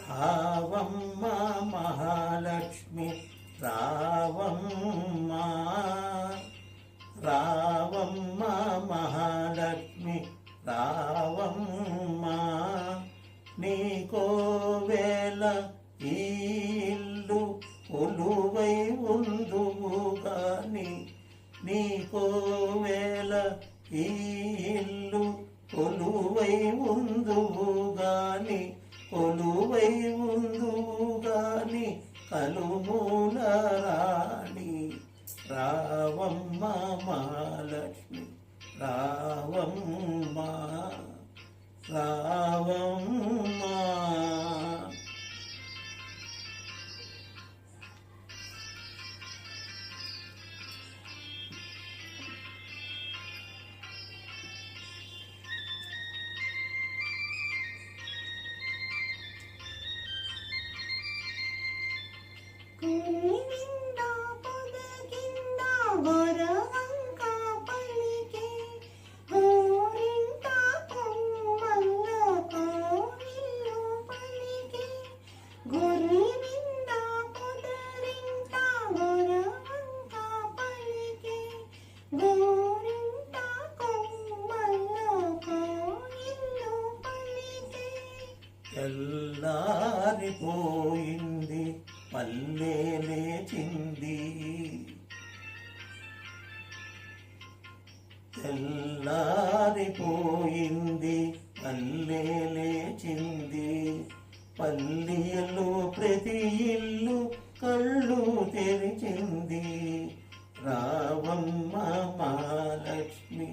రావమ్మ మహాలక్ష్మి రావమ్మ, రావమ్మ మహాలక్ష్మి రావమ్మ, నీకోవేళ ఈ ఇల్లు కొలువై ఉందువు గాని, నీకోవేళ ఈ ఇల్లు కొలువై ఉందువు గాని, కొలువై ఉందువు గాని కలుమూల రాణి రావమ్మ మహాలక్ష్మి రావమ్మ, రావమ్మ. కురివింద పొదగింద గొరవంక పలికే, గోరింట కొమ్మల్ల కోయిల్లు పలికే, గురివింద పొదరింట గొరవంక పలికే, గోరింట కొమ్మల్ల కోయిల్లు పలికే. తెల్లారిపోయింది పల్లె లేచింది, తెల్లారిపోయింది పల్లె లేచింది, పల్లెలో ప్రతి ఇల్లు కళ్ళు తెరిచింది. రావమ్మ మహాలక్ష్మి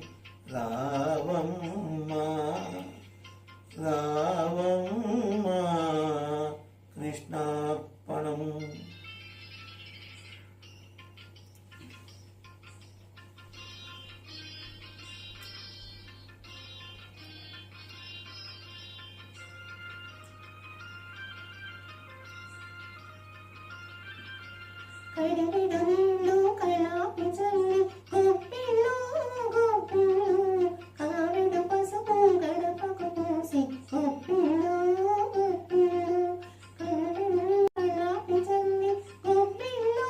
రావమ్మ, రావమ్మ. కృష్ణార్పణం. కడలిడ నీళ్ళు కళాపి చల్లి గొప్పిళ్ళు గొప్పిళ్ళు, కావిడు పసుపు గడపకు పూసి గొప్పిళ్ళు గొప్పిళ్ళు, కడలిడ కళాపి చల్లి గొప్పిళ్ళు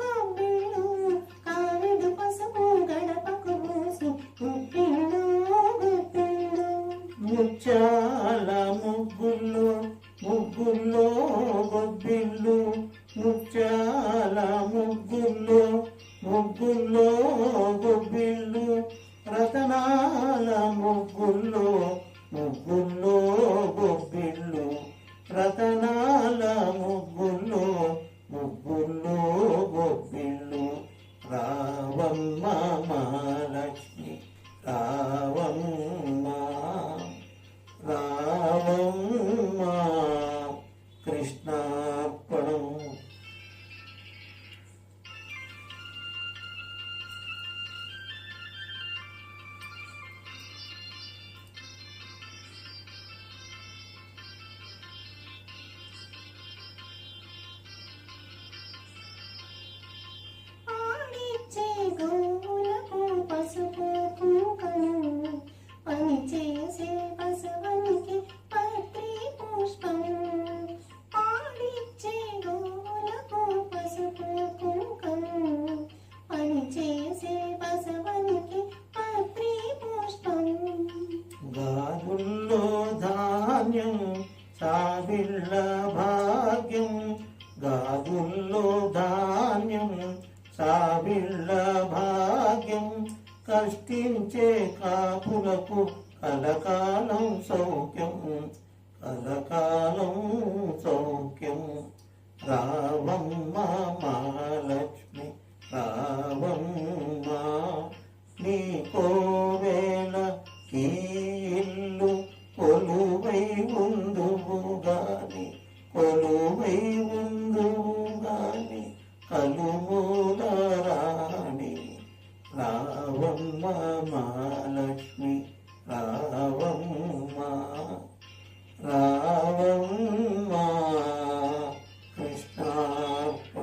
గొప్పిళ్ళు, కావిడు పసుపు గడపకు పూసి గొప్పిళ్ళు గొప్పిళ్ళు. ముత్యాల ముగ్గుల్లో ముగ్గుల్లో గొబ్బిళ్ళు, ముత్యాల ముగ్గుల్లో ముగ్గుల్లో గొబ్బిళ్ళు, రతనాల ముగ్గుల్లో ముగ్గుల్లో గొబ్బిళ్ళు, రతనాల ముగ్గుల్లో ముగ్గుల్లో గొబ్బిళ్ళు. రావమ్మ మహాలక్ష్మి రావమ్మ, రావమ్మ. కృష్ణార్పణం. ఆడిచ్చే గోవులకు పసుపు కుంకము, పని చేసే బసవనికి పత్రి పుష్పం. ఆడిచ్చే గోవులకు పసుపు కుంకము, పని చేసే బసవనికి పత్రి పుష్పం. గారుల్లో ధాన్యం సావిళ్ళ భాగ్యం, గారుల్లో ధాన్యం సావిళ్ళ భాగ్యం, కష్టించే కాపులకు కలకాలం సౌఖ్యం, కలకాలం సౌఖ్యం. రావమ్మ మహాలక్ష్మి రావమ్మ, నీకోవేళ ఈ ఇల్లు కొలువై ఉందువు గాని, కొలువై ఉందువు గాని కలుము